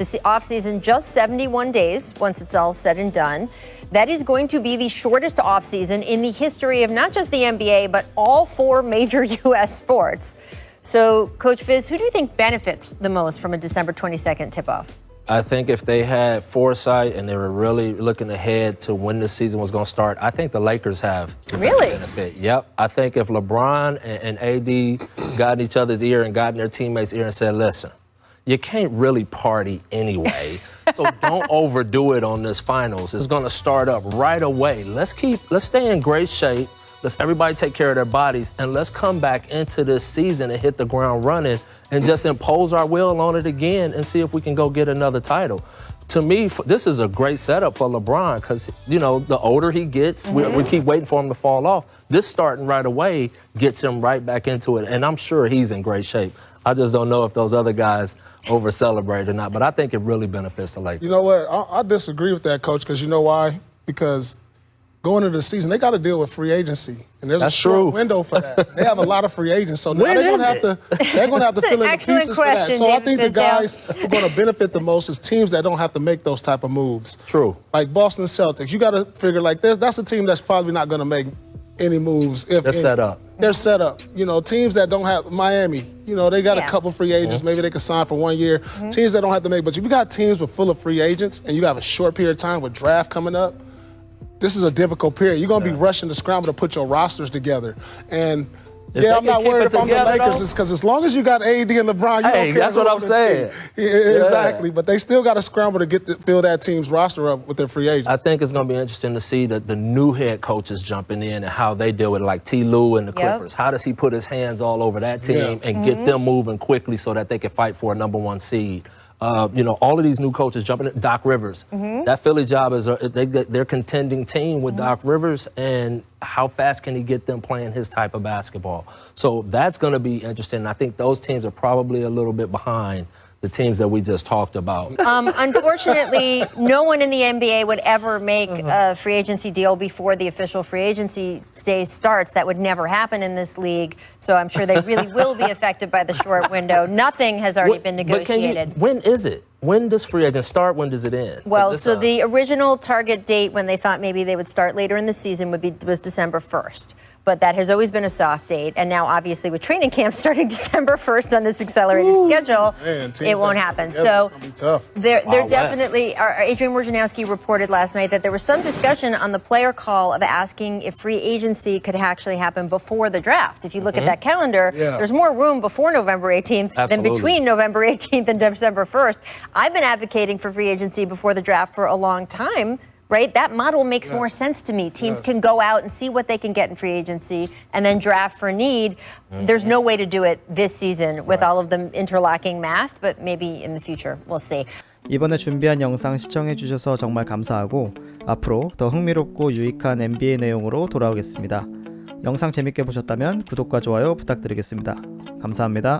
The offseason just 71 days once it's all said and done. That is going to be the shortest offseason in the history of not just the NBA, but all four major U.S. sports. So, Coach Fizz, who do you think benefits the most from a December 22nd tip-off? I think if they had foresight and they were really looking ahead to when the season was going to start, I think the Lakers have the Really? benefit. Yep. I think if LeBron and AD got in each other's ear and got in their teammates' ear and said, listen, you can't really party anyway, so don't overdo it on this finals. It's going to start up right away. Let's stay in great shape. Let's everybody take care of their bodies, and let's come back into this season and hit the ground running and just impose our will on it again and see if we can go get another title. To me, this is a great setup for LeBron because, you know, the older he gets, we keep waiting for him to fall off. This starting right away gets him right back into it, and I'm sure he's in great shape. I just don't know if those other guys over-celebrate or not, but I think it really benefits the Lakers. You know what? I disagree with that, Coach, because you know why? Because going into the season, they got to deal with free agency. And there's a short window for that. They have a lot of free agents. So now they're going to have to fill in the pieces for that. So I think the guys who are going to benefit the most is teams that don't have to make those type of moves. True. Like Boston Celtics. You got to figure like this. That's a team that's probably not going to make any moves. They're set up. They're set up. You know, teams that don't have Miami, you know, they got a couple free agents. Maybe they can sign for 1 year. Teams that don't have to make. But if you got teams with full of free agents and you have a short period of time with draft coming up, this is a difficult period. You're going to be rushing to scramble to put your rosters together. And, I'm not worried if I'm the Lakers because as long as you got AD and LeBron, you don't care. That's what I'm saying. Exactly. But they still got to scramble to fill that team's roster up with their free agents. I think it's going to be interesting to see the new head coaches jumping in and how they deal with it, like T. Lue and the Clippers. How does he put his hands all over that team and get them moving quickly so that they can fight for a #1 seed? You know, all of these new coaches jumping in. Doc Rivers. That Philly job is they're contending team with Doc Rivers, and how fast can he get them playing his type of basketball? So that's going to be interesting. I think those teams are probably a little bit behind the teams that we just talked about. Unfortunately, no one in the NBA would ever make a free agency deal before the official free agency day starts. That would never happen in this league. So I'm sure they really will be affected by the short window. Nothing has already been negotiated. When is it? When does free agent start? When does it end? Well, so the original target date when they thought maybe they would start later in the season was December 1st. But that has always been a soft date. And now, obviously, with training camp starting December 1st on this accelerated schedule, it won't happen. So they're definitely, Adrian Wojnarowski reported last night that there was some discussion on the player call of asking if free agency could actually happen before the draft. If you look at that calendar, there's more room before November 18th than between November 18th and December 1st. I've been advocating for free agency before the draft for a long time. Right? That model makes more sense to me. Teams can go out and see what they can get in free agency and then draft for need. There's no way to do it this season with all of the interlocking math, but maybe in the future. We'll see. 이번에 준비한 영상 시청해 주셔서 정말 감사하고 앞으로 더 흥미롭고 유익한 NBA 내용으로 돌아오겠습니다. 영상 재밌게 보셨다면 구독과 좋아요 부탁드리겠습니다. 감사합니다.